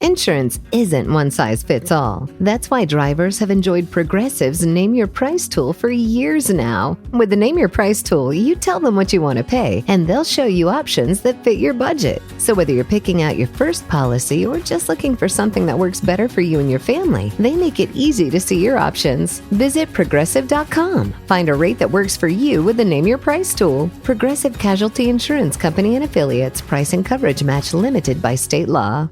Insurance isn't one size fits all. That's why drivers have enjoyed Progressive's Name Your Price tool for years now. With the Name Your Price tool, you tell them what you want to pay, and they'll show you options that fit your budget. So whether you're picking out your first policy or just looking for something that works better for you and your family, they make it easy to see your options. Visit Progressive.com. Find a rate that works for you with the Name Your Price tool. Progressive Casualty Insurance Company and Affiliates. Price and coverage match limited by state law.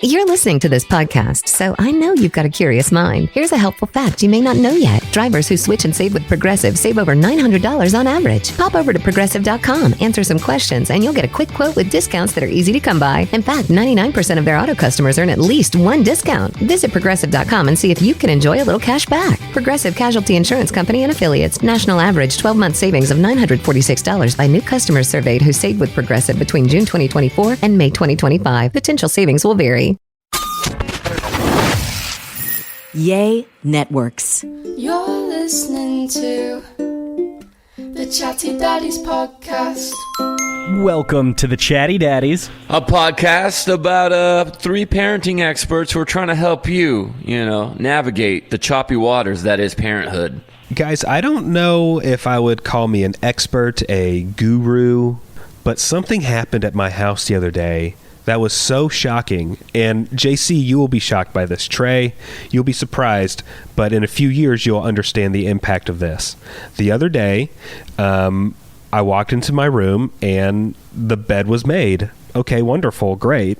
You're listening to this podcast, so I know you've got a curious mind. Here's a helpful fact you may not know yet. Drivers who switch and save with Progressive save over $900 on average. Pop over to Progressive.com, answer some questions, and you'll get a quick quote with discounts that are easy to come by. In fact, 99% of their auto customers earn at least one discount. Visit Progressive.com and see if you can enjoy a little cash back. Progressive Casualty Insurance Company and Affiliates. National average 12-month savings of $946 by new customers surveyed who saved with Progressive between June 2024 and May 2025. Potential savings will vary. Yay Networks. You're listening to the Chatty Daddies podcast. Welcome to the Chatty Daddies, a podcast about three parenting experts who are trying to help you, navigate the choppy waters that is parenthood. Guys, I don't know if I would call me an expert, a guru, but something happened at my house the other day that was so shocking. And JC, you will be shocked by this. Trey, you'll be surprised, but in a few years, you'll understand the impact of this. The other day, I walked into my room and the bed was made. Okay, wonderful, great,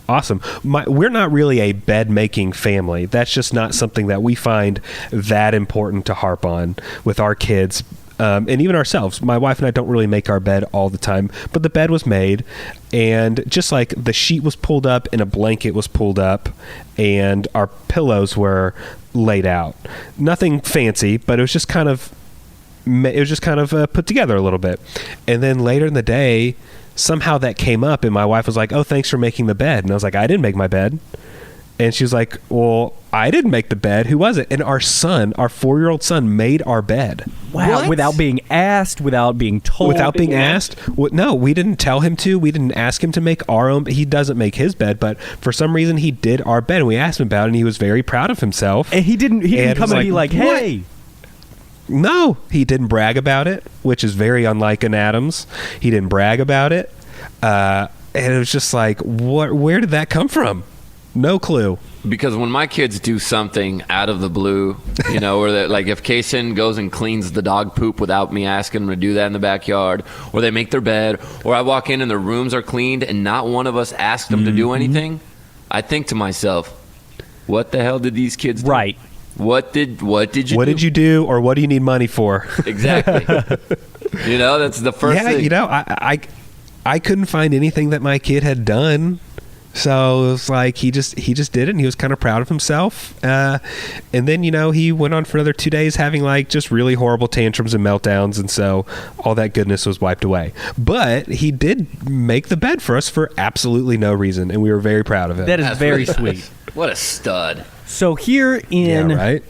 awesome. We're not really a bed-making family. That's just not something that we find that important to harp on with our kids. And even ourselves. My wife and I don't really make our bed all the time, but the bed was made, and just like the sheet was pulled up and a blanket was pulled up and our pillows were laid out. Nothing fancy, but it was just kind of put together a little bit. And then later in the day, somehow that came up and my wife was like, "Oh, thanks for making the bed." And I was like, "I didn't make my bed." And she was like, "Well, I didn't make the bed. Who was it?" And our son, our 4-year-old son, made our bed. Wow. What? Without being asked, without being told. Without being asked? No, we didn't tell him to. We didn't ask him to make our own. He doesn't make his bed, but for some reason he did our bed. And we asked him about it, and he was very proud of himself. And he didn't come and be like, "Hey." What? No, he didn't brag about it, which is very unlike an Adams. He didn't brag about it. And it was just like, where did that come from? No clue. Because when my kids do something out of the blue, or like if Kaysen goes and cleans the dog poop without me asking them to do that in the backyard, or they make their bed, or I walk in and their rooms are cleaned and not one of us asked them to do anything, I think to myself, what the hell did these kids do? Right. What did you What do? did you do, or what do you need money for? Exactly. That's the first thing. Yeah, I couldn't find anything that my kid had done. So it was like he just did it, and he was kind of proud of himself. And then, he went on for another 2 days having like just really horrible tantrums and meltdowns, and so all that goodness was wiped away. But he did make the bed for us for absolutely no reason, and we were very proud of it. That is very sweet. What a stud. So here in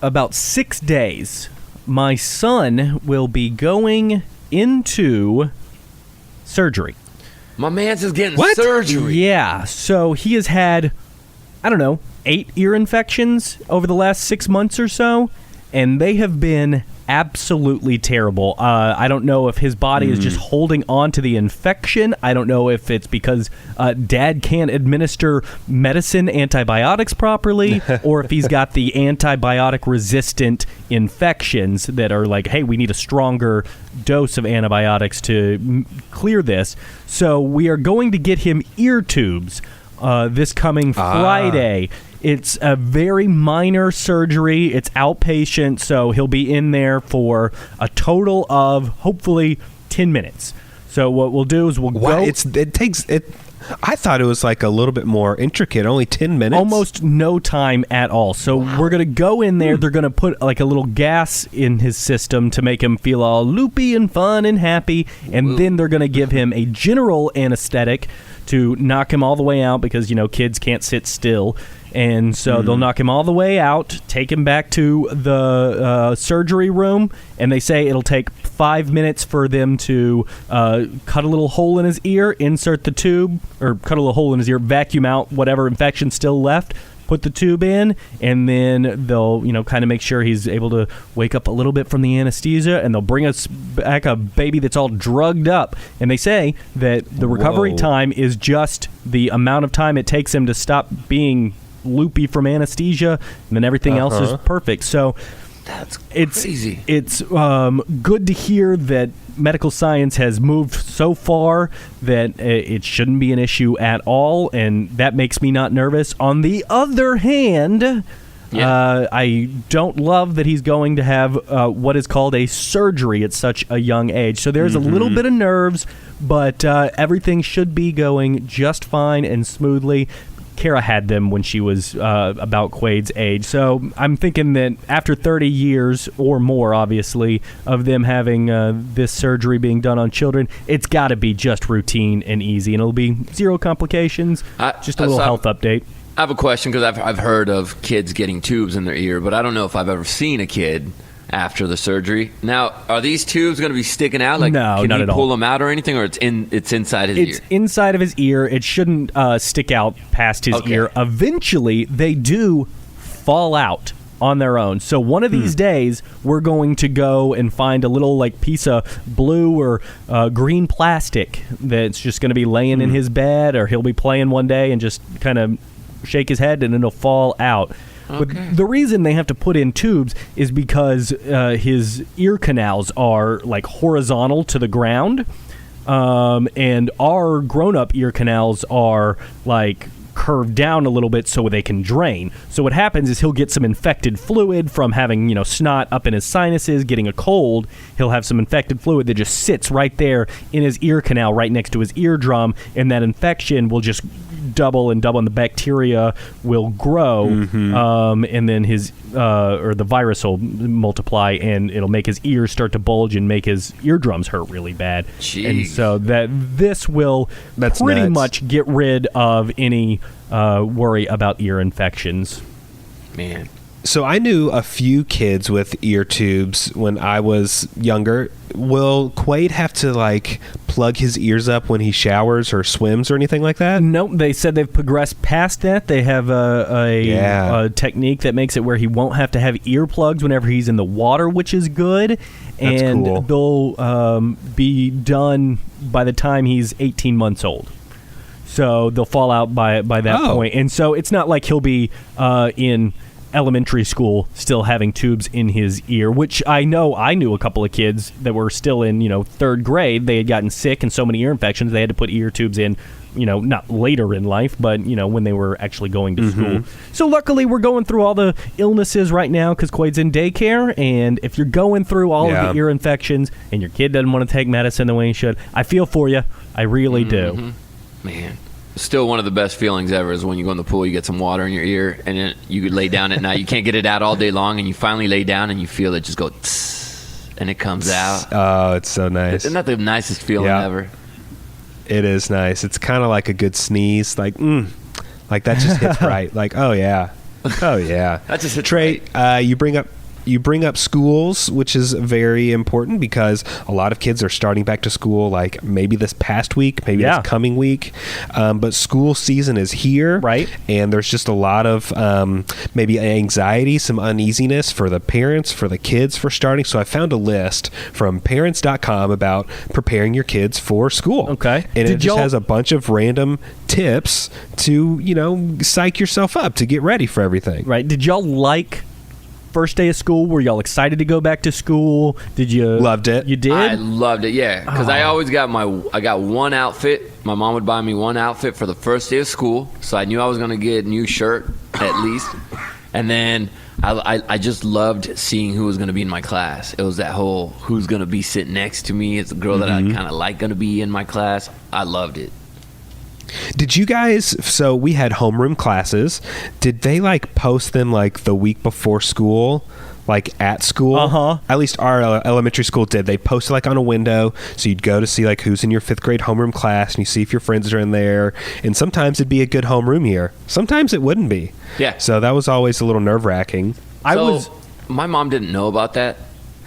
about 6 days, my son will be going into surgery. My man's is getting What? surgery. Yeah, so he has had, 8 ear infections over the last 6 months or so, and they have been absolutely terrible. I don't know if his body is just holding on to the infection. I don't know if it's because Dad can't administer medicine, antibiotics properly, or if he's got the antibiotic-resistant infections that are like, hey, we need a stronger dose of antibiotics to clear this. So we are going to get him ear tubes this coming Friday. It's a very minor surgery. It's outpatient, so he'll be in there for a total of hopefully 10 minutes. So what we'll do is we'll go. It takes. I thought it was like a little bit more intricate. Only 10 minutes. Almost no time at all. So we're gonna go in there. They're gonna put like a little gas in his system to make him feel all loopy and fun and happy, and then they're gonna give him a general anesthetic to knock him all the way out because, kids can't sit still. And so they'll knock him all the way out, take him back to the surgery room, and they say it'll take 5 minutes for them to cut a little hole in his ear, insert the tube, or cut a little hole in his ear, vacuum out whatever infection's still left, put the tube in, and then they'll, kind of make sure he's able to wake up a little bit from the anesthesia, and they'll bring us back a baby that's all drugged up. And they say that the recovery time is just the amount of time it takes him to stop being loopy from anesthesia, and then everything else is perfect. So that's crazy. It's good to hear that medical science has moved so far that it shouldn't be an issue at all, and that makes me not nervous. On the other hand, I don't love that he's going to have what is called a surgery at such a young age. So there's a little bit of nerves, but everything should be going just fine and smoothly. Kara had them when she was about Quade's age. So I'm thinking that after 30 years or more, obviously, of them having this surgery being done on children, it's got to be just routine and easy. And it'll be zero complications, just a little health update. I have a question because I've heard of kids getting tubes in their ear, but I don't know if I've ever seen a kid after the surgery. Now, are these tubes going to be sticking out? Like, no, can not he at all. pull them out or anything, or it's inside his ear? It's inside of his ear. It shouldn't stick out past his ear. Eventually, they do fall out on their own. So one of these days, we're going to go and find a little piece of blue or green plastic that's just going to be laying in his bed, or he'll be playing one day and just kind of shake his head and it'll fall out. Okay. But the reason they have to put in tubes is because his ear canals are horizontal to the ground, and our grown-up ear canals are curved down a little bit so they can drain. So what happens is he'll get some infected fluid from having snot up in his sinuses, getting a cold. He'll have some infected fluid that just sits right there in his ear canal, right next to his eardrum, and that infection will just double, and the bacteria will grow, and then his or the virus will multiply, and it'll make his ears start to bulge and make his eardrums hurt really bad. Jeez. And so this will pretty much get rid of any worry about ear infections. Man. So I knew a few kids with ear tubes when I was younger. Will Quaid have to plug his ears up when he showers or swims or anything like that? Nope. They said they've progressed past that. They have a technique that makes it where he won't have to have earplugs whenever he's in the water, which is good. That's and cool. They'll be done by the time he's 18 months old. So they'll fall out by that point. And so it's not like he'll be in elementary school still having tubes in his ear, which I knew a couple of kids that were still in third grade. They had gotten sick and so many ear infections they had to put ear tubes in, not later in life, but when they were actually going to school. So luckily we're going through all the illnesses right now because Quaid's in daycare, and if you're going through all of the ear infections and your kid doesn't want to take medicine the way he should, I feel for you. I really do. Man. Still one of the best feelings ever is when you go in the pool, you get some water in your ear, and then you lay down at night. You can't get it out all day long, and you finally lay down, and you feel it just go tss, and it comes out. Oh, it's so nice. Isn't that the nicest feeling ever? It is nice. It's kind of like a good sneeze. That just hits right. Oh, yeah. Oh, yeah. That just hits Trey, right. You bring up schools, which is very important because a lot of kids are starting back to school maybe this past week, maybe this coming week. But school season is here. Right. And there's just a lot of maybe anxiety, some uneasiness for the parents, for the kids for starting. So I found a list from parents.com about preparing your kids for school. Okay. And it just has a bunch of random tips to, psych yourself up to get ready for everything. Right. Did y'all first day of school? Were y'all excited to go back to school? Did you? Loved it. You did? I loved it, yeah. Because I always got I got one outfit. My mom would buy me one outfit for the first day of school, so I knew I was going to get a new shirt at least. And then I just loved seeing who was going to be in my class. It was that whole who's going to be sitting next to me. It's a girl that I kind of like going to be in my class. I loved it. Did you guys, so we had homeroom classes. Did they post them the week before school? like at school. At least our elementary school did. They posted like on a window, so you'd go to see like who's in your 5th grade homeroom class, and you see if your friends are in there. And sometimes it'd be a good homeroom year. Sometimes it wouldn't be. Yeah. So that was always a little nerve-wracking. My mom didn't know about that.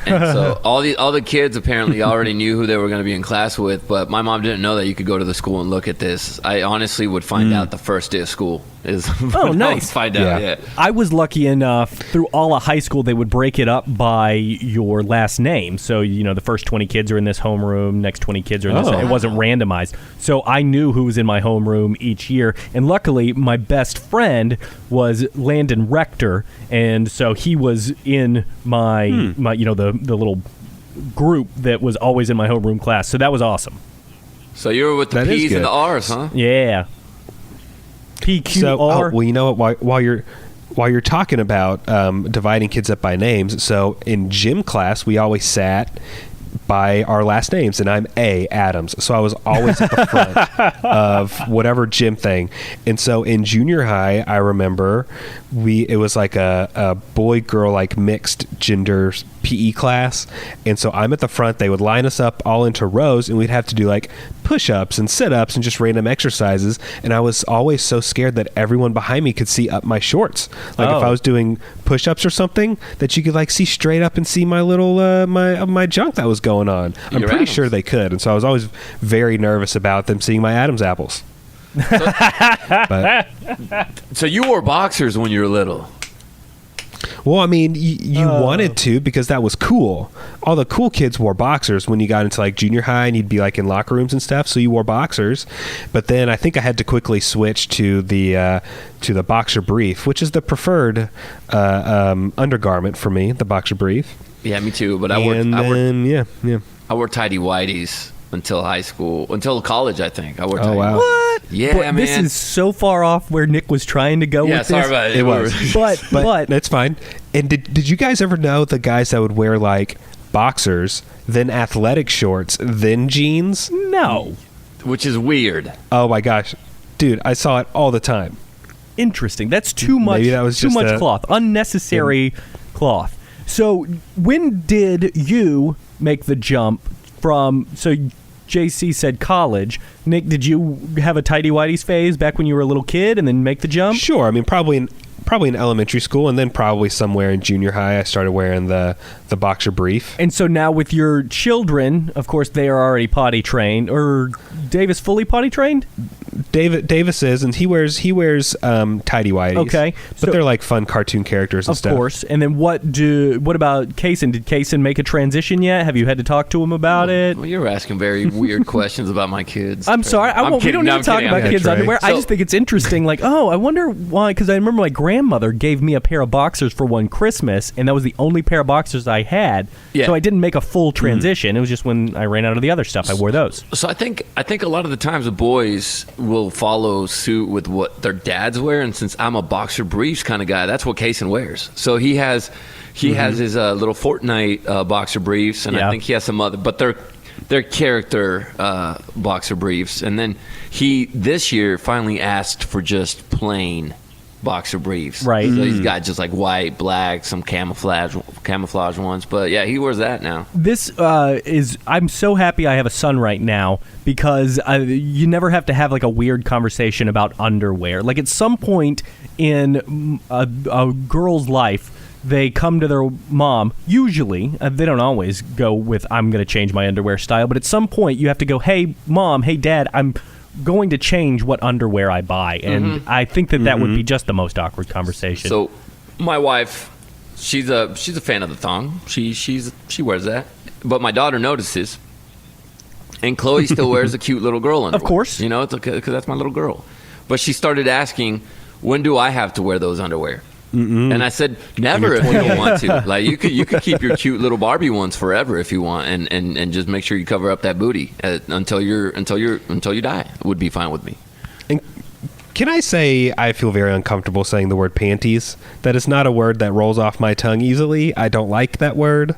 And so all the kids apparently already knew who they were going to be in class with, but my mom didn't know that you could go to the school and look at this. I honestly would find out the first day of school. Nice. Find out, yeah. I was lucky enough, through all of high school, they would break it up by your last name. So, the first 20 kids are in this homeroom, next 20 kids are in this. It wasn't randomized. So I knew who was in my homeroom each year. And luckily, my best friend was Landon Rector, and so he was in my the little group that was always in my homeroom class. So that was awesome. So you were with the P's and the R's, huh? Yeah. PQR. So, well, you know what? While you're talking about dividing kids up by names, so in gym class we always sat by our last names, and I'm A. Adams, so I was always at the front of whatever gym thing. And so in junior high, I remember it was like a boy girl like mixed gender PE class, and so I'm at the front. They would line us up all into rows, and we'd have to do like push-ups and sit-ups and just random exercises. And I was always so scared that everyone behind me could see up my shorts. Like if I was doing push-ups or something, that you could like see straight up and see my little my junk that was going on. I'm pretty sure they could, and so I was always very nervous about them seeing my Adam's apples. So you wore boxers when you were little? Well, I mean, you wanted to, because that was cool. All the cool kids wore boxers when you got into like junior high, and you'd be like in locker rooms and stuff. So you wore boxers, but then I think I had to quickly switch to the boxer brief, which is the preferred undergarment for me. The boxer brief. Yeah, me too. But I wore tidy whities until high school, until college. I think I wore tidy. Oh wow! What? Yeah, man. This is so far off where Nick was trying to go with this. Yeah, sorry about it. It was, but that's fine. And did you guys ever know the guys that would wear like boxers, then athletic shorts, then jeans? No. Which is weird. Oh my gosh, dude, I saw it all the time. Interesting. That's too much. Maybe that was too just much cloth. Unnecessary cloth. So when did you make the jump from? So JC said college. Nick, did you have a tidy whities phase back when you were a little kid and then make the jump? Sure. I mean, probably in elementary school, and then probably somewhere in junior high I started wearing the boxer brief. And so now with your children, of course, they are already potty trained. Or Davis fully potty trained? Davis is, and he wears tidy whities. Okay, but they're like fun cartoon characters and stuff. Of course. And then what about Kaysen? Did Kaysen make a transition yet? Have you had to talk to him about it? Well, you're asking very weird questions about my kids. I'm sorry. We don't need to talk about kids' underwear. I just think it's interesting. Like, I wonder why. Because I remember my grandmother gave me a pair of boxers for one Christmas, and that was the only pair of boxers I had. Yeah. So I didn't make a full transition. It was just when I ran out of the other stuff, I wore those. So I think a lot of the times the boys will follow suit with what their dads wear, and since I'm a boxer briefs kind of guy, that's what Kaysen wears. So he has his little Fortnite boxer briefs, and I think he has some other, but they're character boxer briefs. And then he this year finally asked for just plain boxer briefs. Right. So he's got just like white, black, some camouflage ones. But yeah, he wears that now. This I'm so happy I have a son right now, because you never have to have like a weird conversation about underwear. Like at some point in a girl's life, they come to their mom. Usually, they don't always go with, I'm going to change my underwear style. But at some point, you have to go, hey, mom, hey, dad, I'm going to change what underwear I buy. And I think that would be just the most awkward conversation. So my wife, she's a fan of the thong. She wears that. But my daughter notices. And Chloe still wears a cute little girl underwear. Of course. You know, because that's my little girl. But she started asking, when do I have to wear those underwear? And I said, never if you don't want to. Like you could keep your cute little Barbie ones forever if you want, and just make sure you cover up that booty until you die. It would be fine with me. And can I say I feel very uncomfortable saying the word panties? That is not a word that rolls off my tongue easily. I don't like that word.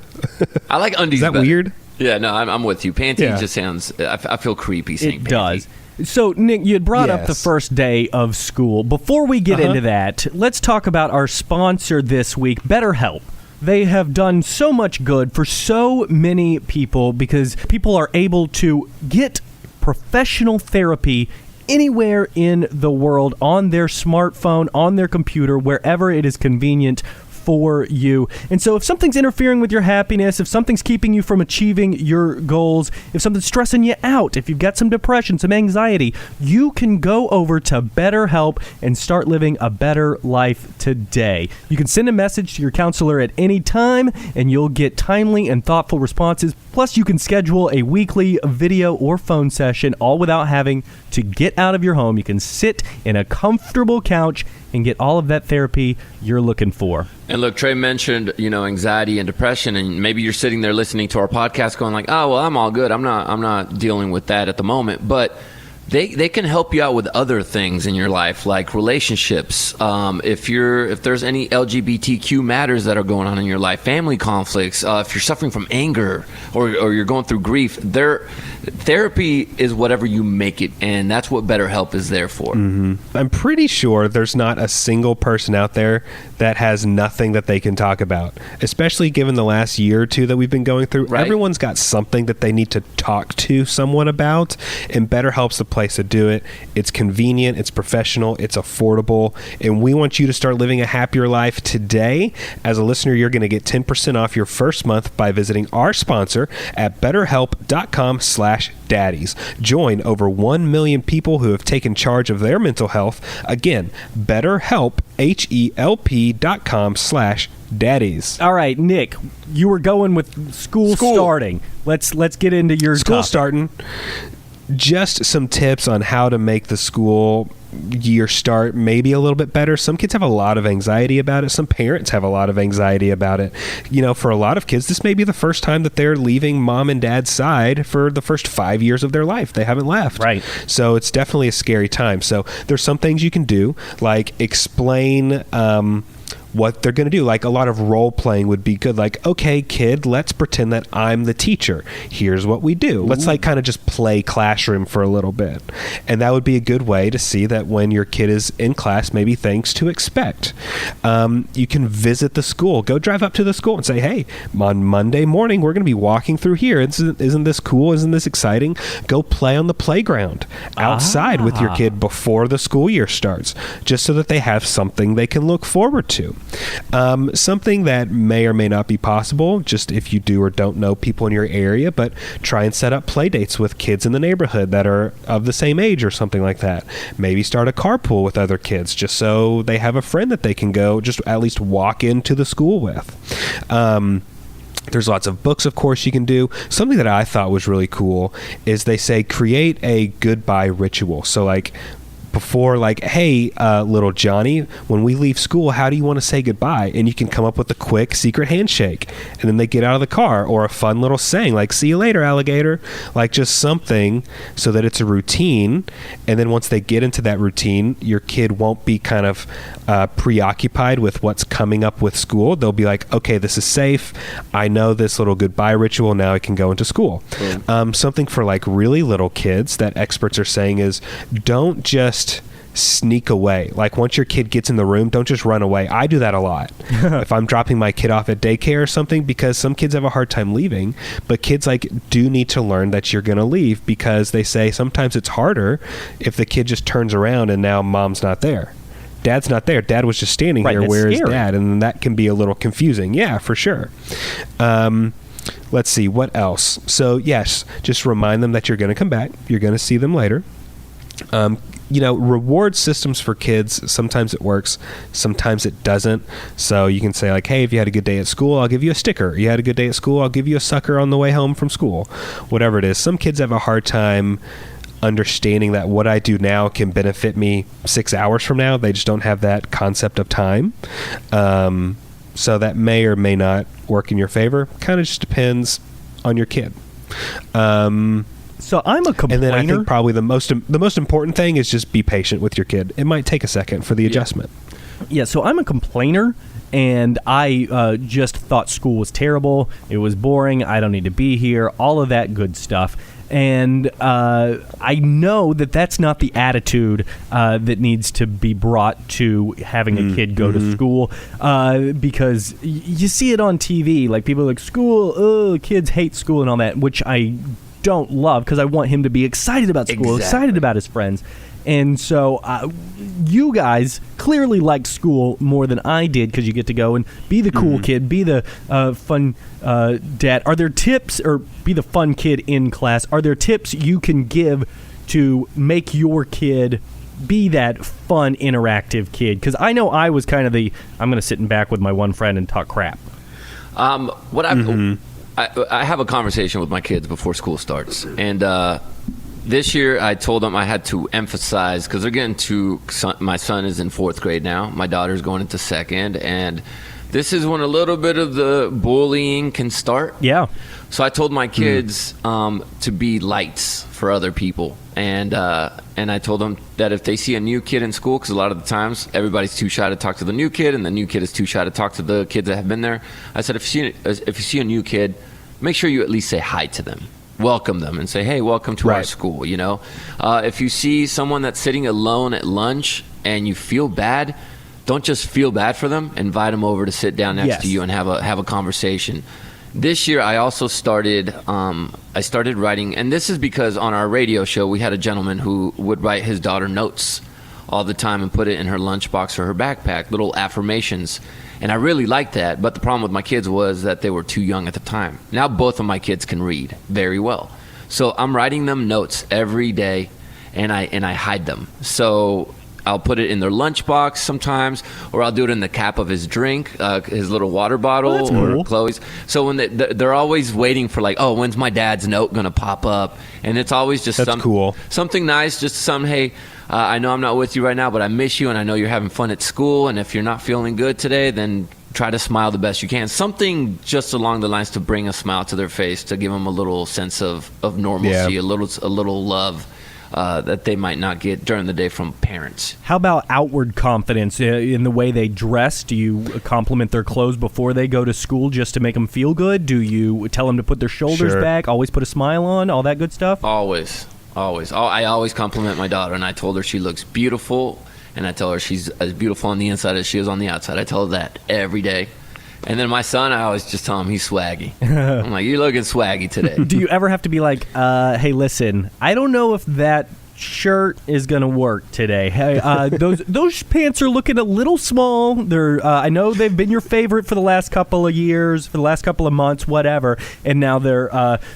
I like undies. Is that better. weird? Yeah, no, I'm with you. Panties just sounds. I feel creepy saying it panty. Does. So, Nick, you had brought up the first day of school. Before we get into that, let's talk about our sponsor this week, BetterHelp. They have done so much good for so many people because people are able to get professional therapy anywhere in the world on their smartphone, on their computer, wherever it is convenient for you. And so if something's interfering with your happiness, if something's keeping you from achieving your goals, if something's stressing you out, if you've got some depression, some anxiety, you can go over to BetterHelp and start living a better life today. You can send a message to your counselor at any time and you'll get timely and thoughtful responses. Plus, you can schedule a weekly video or phone session all without having to get out of your home. You can sit in a comfortable couch and get all of that therapy you're looking for. And look, Trey mentioned, anxiety and depression, and maybe you're sitting there listening to our podcast going like, oh, well, I'm all good. I'm not dealing with that at the moment. But they can help you out with other things in your life, like relationships. If there's any LGBTQ matters that are going on in your life, family conflicts, if you're suffering from anger or you're going through grief, therapy is whatever you make it, and that's what BetterHelp is there for. Mm-hmm. I'm pretty sure there's not a single person out there that has nothing that they can talk about, especially given the last year or two that we've been going through. Right. Everyone's got something that they need to talk to someone about, and BetterHelp's the place to do it. It's convenient, it's professional, it's affordable, and we want you to start living a happier life today. As a listener, you're going to get 10% off your first month by visiting our sponsor at betterhelp.com/daddies. Join over 1 million people who have taken charge of their mental health. Again, BetterHelp, HELP.com/daddies. All right, Nick, you were going with school starting. Let's get into your school topic. Starting. Just some tips on how to make the school year start maybe a little bit better. Some kids have a lot of anxiety about it. Some parents have a lot of anxiety about it. For a lot of kids, this may be the first time that they're leaving mom and dad's side for the first 5 years of their life. They haven't left. Right. So it's definitely a scary time. So there's some things you can do, like explain what they're going to do. Like a lot of role playing would be good. Like, okay, kid, let's pretend that I'm the teacher. Here's what we do. Let's kind of just play classroom for a little bit. And that would be a good way to see that when your kid is in class, maybe things to expect. You can visit the school. Go drive up to the school and say, hey, on Monday morning, we're going to be walking through here. Isn't this cool? Isn't this exciting? Go play on the playground outside with your kid before the school year starts, just so that they have something they can look forward to. Something that may or may not be possible, just if you do or don't know people in your area, but try and set up play dates with kids in the neighborhood that are of the same age or something like that. Maybe start a carpool with other kids just so they have a friend that they can go just at least walk into the school with. There's lots of books, of course, you can do. Something that I thought was really cool is they say create a goodbye ritual. So like before, like, hey, little Johnny, when we leave school, how do you want to say goodbye? And you can come up with a quick secret handshake. And then they get out of the car, or a fun little saying like, see you later, alligator. Like just something so that it's a routine. And then once they get into that routine, your kid won't be kind of preoccupied with what's coming up with school. They'll be like, okay, this is safe. I know this little goodbye ritual. Now I can go into school. Something for like really little kids that experts are saying is don't just sneak away. Like once your kid gets in the room, don't just run away. I do that a lot. If I'm dropping my kid off at daycare or something, because some kids have a hard time leaving, but kids like do need to learn that you're going to leave, because they say sometimes it's harder if the kid just turns around and now mom's not there. Dad's not there. Dad was just standing here. Where is dad? And that can be a little confusing. Yeah, for sure. Let's see. What else? So yes, just remind them that you're going to come back. You're going to see them later. Reward systems for kids, sometimes it works, sometimes it doesn't. So you can say like, hey, if you had a good day at school, I'll give you a sticker. You had a good day at school, I'll give you a sucker on the way home from school. Whatever it is. Some kids have a hard time understanding that what I do now can benefit me 6 hours from now. They just don't have that concept of time. So that may or may not work in your favor. Kind of just depends on your kid. So I'm a complainer. And then I think probably the most important thing is just be patient with your kid. It might take a second for the adjustment. Yeah, so I'm a complainer, and I just thought school was terrible. It was boring. I don't need to be here. All of that good stuff. And I know that that's not the attitude that needs to be brought to having a kid go to school, because you see it on TV. Like, people are like, school, kids hate school and all that, which I don't love, because I want him to be excited about school, excited about his friends. And so you guys clearly liked school more than I did, because you get to go and be the cool kid, be the fun dad. Are there tips, or be the fun kid in class? Are there tips you can give to make your kid be that fun, interactive kid? Because I know I was kind of I'm going to sit in back with my one friend and talk crap. I have a conversation with my kids before school starts. And this year, I told them I had to emphasize, because they're getting my son is in 4th grade now. My daughter's going into 2nd. And this is when a little bit of the bullying can start. Yeah. So I told my kids to be lights for other people. And I told them that if they see a new kid in school, because a lot of the times everybody's too shy to talk to the new kid, and the new kid is too shy to talk to the kids that have been there. I said, if you see a new kid, make sure you at least say hi to them. Welcome them and say, hey, welcome to our school, you know. If you see someone that's sitting alone at lunch and you feel bad, don't just feel bad for them. Invite them over to sit down next to you and have a conversation. This year, I also started writing, and this is because on our radio show, we had a gentleman who would write his daughter notes all the time and put it in her lunchbox or her backpack, little affirmations. And I really liked that, but the problem with my kids was that they were too young at the time. Now both of my kids can read very well. So I'm writing them notes every day, and I hide them. So I'll put it in their lunchbox sometimes, or I'll do it in the cap of his drink, his little water bottle, or Chloe's. So when they're always waiting for, like, oh, when's my dad's note going to pop up? And it's always just something nice, just hey, I know I'm not with you right now, but I miss you, and I know you're having fun at school, and if you're not feeling good today, then try to smile the best you can. Something just along the lines to bring a smile to their face, to give them a little sense of normalcy, a little love that they might not get during the day from parents. How about outward confidence in the way they dress? Do you compliment their clothes before they go to school just to make them feel good? Do you tell them to put their shoulders back, always put a smile on, all that good stuff? Always. I always compliment my daughter, and I told her she looks beautiful, and I tell her she's as beautiful on the inside as she is on the outside. I tell her that every day. And then my son, I always just tell him he's swaggy. I'm like, you're looking swaggy today. Do you ever have to be like, hey, listen, I don't know if that shirt is gonna work today. Hey, those pants are looking a little small. They're I know they've been your favorite for the last couple of years, for the last couple of months, whatever, and now they're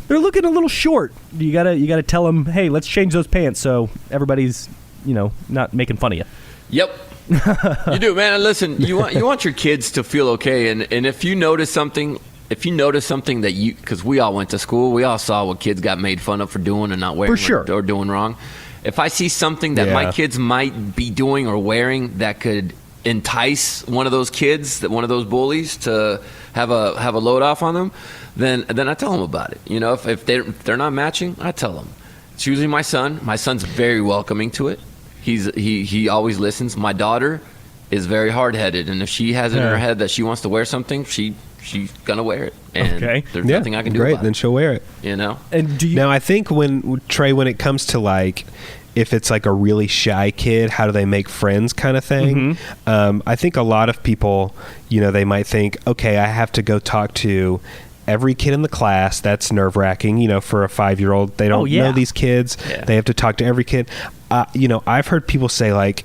looking a little short. You gotta tell them, hey, let's change those pants so everybody's not making fun of you. Yep. You do, man. And listen, you want your kids to feel okay, and if you notice something that because we all went to school, we all saw what kids got made fun of for doing and not wearing, or doing wrong. If I see something that my kids might be doing or wearing that could entice one of those kids, one of those bullies, to have a load off on them, then I tell them about it. If they're not matching, I tell them. It's usually my son. My son's very welcoming to it. He always listens. My daughter is very hard-headed, and if she has in her head that she wants to wear something, she's gonna wear it. And there's nothing I can do about it. Then she'll wear it. And do you now? I think when it comes to, like, if it's like a really shy kid, how do they make friends kind of thing? I think a lot of people, they might think, okay, I have to go talk to every kid in the class. That's nerve-wracking, for a 5-year-old. They don't know these kids. Yeah. They have to talk to every kid. I've heard people say, like,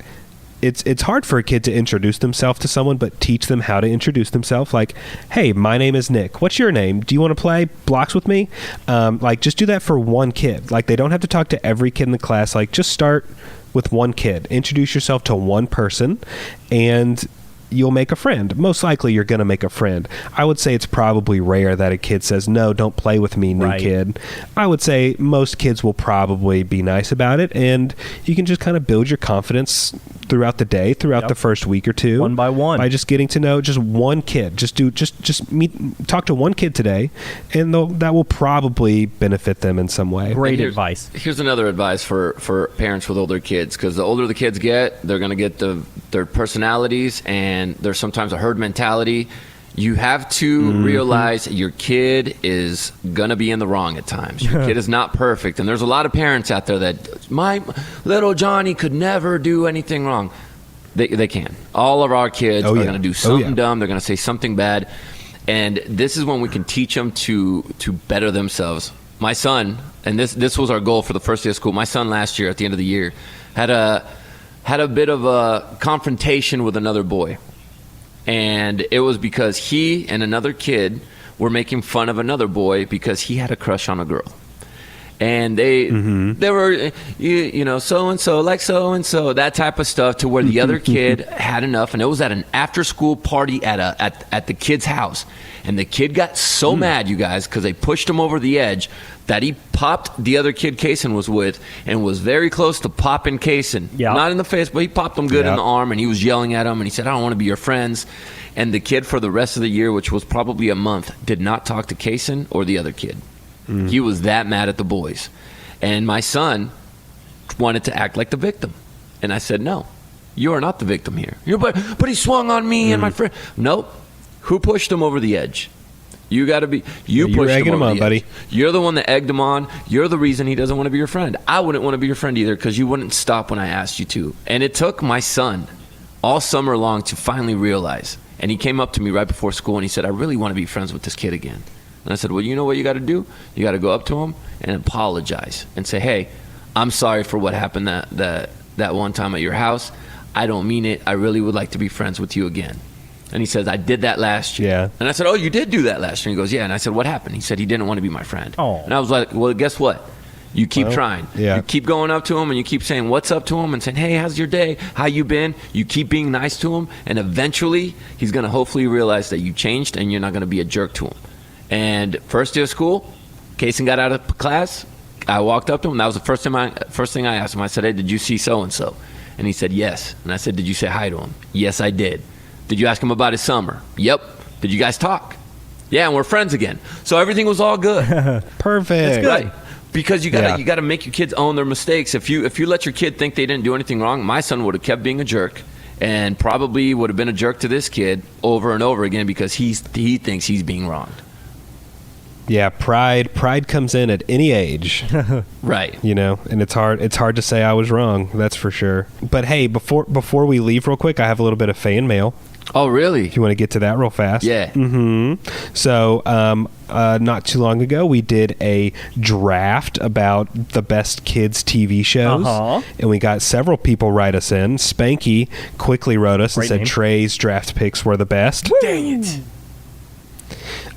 it's hard for a kid to introduce themselves to someone, but teach them how to introduce themselves. Like, hey, my name is Nick. What's your name? Do you want to play blocks with me? Just do that for one kid. Like, they don't have to talk to every kid in the class. Like, just start with one kid. Introduce yourself to one person, and you'll make a friend. Most likely you're going to make a friend. I would say it's probably rare that a kid says, no, don't play with me, new kid. I would say most kids will probably be nice about it, and you can just kind of build your confidence throughout the day, throughout the first week or two. One by one. By just getting to know just one kid. Talk to one kid today, and that will probably benefit them in some way. Great advice. Here's another advice for parents with older kids, because the older the kids get, they're going to get their personalities, and there's sometimes a herd mentality. You have to realize your kid is going to be in the wrong at times. Your kid is not perfect. And there's a lot of parents out there that, my little Johnny could never do anything wrong. They can. All of our kids are going to do something dumb. They're going to say something bad. And this is when we can teach them to better themselves. My son, and this was our goal for the first day of school, my son last year at the end of the year had a bit of a confrontation with another boy. And it was because he and another kid were making fun of another boy because he had a crush on a girl. And they were, so-and-so, like so-and-so, that type of stuff, to where the other kid had enough. And it was at an after-school party at the kid's house. And the kid got so mad, you guys, because they pushed him over the edge, that he popped the other kid Kaysen was with and was very close to popping Kaysen. Yep. Not in the face, but he popped him good in the arm, and he was yelling at him, and he said, I don't want to be your friends. And the kid, for the rest of the year, which was probably a month, did not talk to Kaysen or the other kid. He was that mad at the boys. And my son wanted to act like the victim. And I said, no, you are not the victim here. But he swung on me and my friend. Nope. Who pushed him over the edge? You got to be. You pushed him over the edge. Buddy. You're the one that egged him on. You're the reason he doesn't want to be your friend. I wouldn't want to be your friend either, because you wouldn't stop when I asked you to. And it took my son all summer long to finally realize. And he came up to me right before school and he said, I really want to be friends with this kid again. And I said, well, you know what you got to do? You got to go up to him and apologize and say, hey, I'm sorry for what happened that one time at your house. I don't mean it. I really would like to be friends with you again. And he says, I did that last year. Yeah. And I said, oh, you did do that last year? And he goes, yeah. And I said, what happened? He said, he didn't want to be my friend. Oh. And I was like, well, guess what? You keep trying. Yeah. You keep going up to him and you keep saying what's up to him and saying, hey, how's your day? How you been? You keep being nice to him. And eventually he's going to hopefully realize that you changed and you're not going to be a jerk to him. And first day of school, Kaysen got out of class. I walked up to him. That was the first thing I asked him. I said, hey, did you see so-and-so? And he said, yes. And I said, did you say hi to him? Yes, I did. Did you ask him about his summer? Yep. Did you guys talk? Yeah, and we're friends again. So everything was all good. Perfect. That's good. Right. Because you gotta make your kids own their mistakes. If you let your kid think they didn't do anything wrong, my son would have kept being a jerk and probably would have been a jerk to this kid over and over again because he thinks he's being wronged. Yeah, pride comes in at any age. Right. You know, and it's hard to say I was wrong, that's for sure. But hey, before we leave real quick, I have a little bit of fan mail. Oh, really? If you want to get to that real fast. Yeah. So, not too long ago, we did a draft about the best kids TV shows. And we got several people write us in. Spanky quickly wrote us and said Trey's draft picks were the best. Dang it.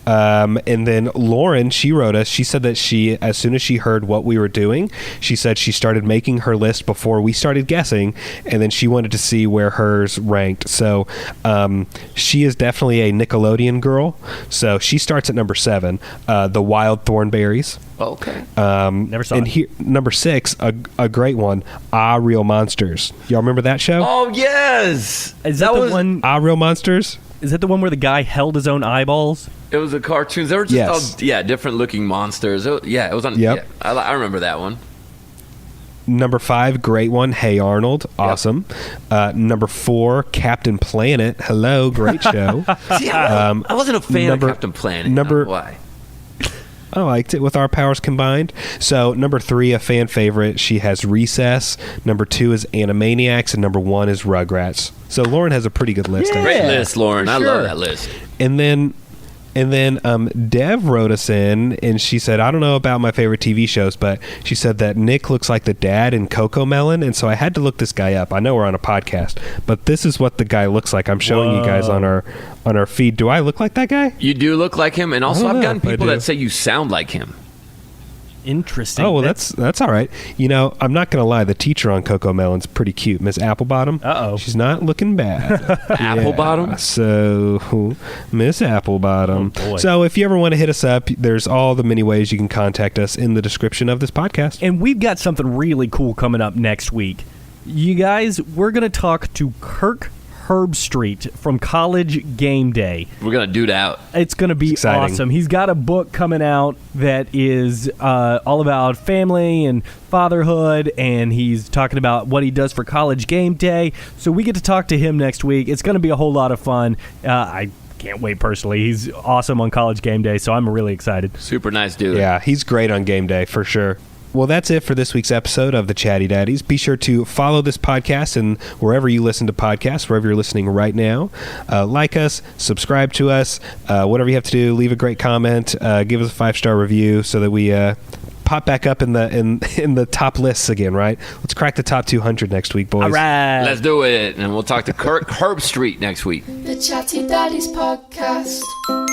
And then Lauren, she wrote us. She said that as soon as she heard what we were doing, she said she started making her list before we started guessing, and then she wanted to see where hers ranked. So she is definitely a Nickelodeon girl. So she starts at number 7, The Wild Thornberrys. Okay. Never saw and it. Here, number 6, a great one, Real Monsters. Y'all remember that show? Oh, yes. Is that the one? Real Monsters? Is that the one where the guy held his own eyeballs? It was a cartoon. They were just different looking monsters. It was on. Yep. Yeah, I remember that one. Number 5, great one. Hey Arnold, awesome. Number 4, Captain Planet. Hello, great show. See, I wasn't a fan of Captain Planet. Why? I liked it with our powers combined. So number 3, a fan favorite. She has Recess. Number 2 is Animaniacs, and number 1 is Rugrats. So Lauren has a pretty good list. Yeah. Great list, Lauren. Sure. I love that list. And then Dev wrote us in, and she said, I don't know about my favorite TV shows, but she said that Nick looks like the dad in Coco Melon, and so I had to look this guy up. I know we're on a podcast, but this is what the guy looks like. I'm showing you guys on our feed. Do I look like that guy? You do look like him, and also I've gotten people that say you sound like him. Interesting. Oh, well, that's all right. You know, I'm not going to lie. The teacher on Coco Melon's pretty cute. Miss Applebottom. Uh-oh. She's not looking bad. Applebottom? Yeah, so, Miss Applebottom. Oh, so, if you ever want to hit us up, there's all the many ways you can contact us in the description of this podcast. And we've got something really cool coming up next week. You guys, we're going to talk to Kirk Herbstreit from College Game Day. We're going to dude out. It's going to be awesome. He's got a book coming out that is all about family and fatherhood, and he's talking about what he does for College Game Day. So we get to talk to him next week. It's going to be a whole lot of fun. I can't wait personally. He's awesome on College Game Day, so I'm really excited. Super nice dude. Yeah, he's great on game day for sure. Well, that's it for this week's episode of the Chatty Daddies. Be sure to follow this podcast and wherever you listen to podcasts, wherever you're listening right now. Like us, subscribe to us, whatever you have to do. Leave a great comment, give us a 5-star review so that we pop back up in the top lists again. Right? Let's crack the top 200 next week, boys. All right. Let's do it. And we'll talk to Kirk Herbstreit next week. The Chatty Daddies Podcast.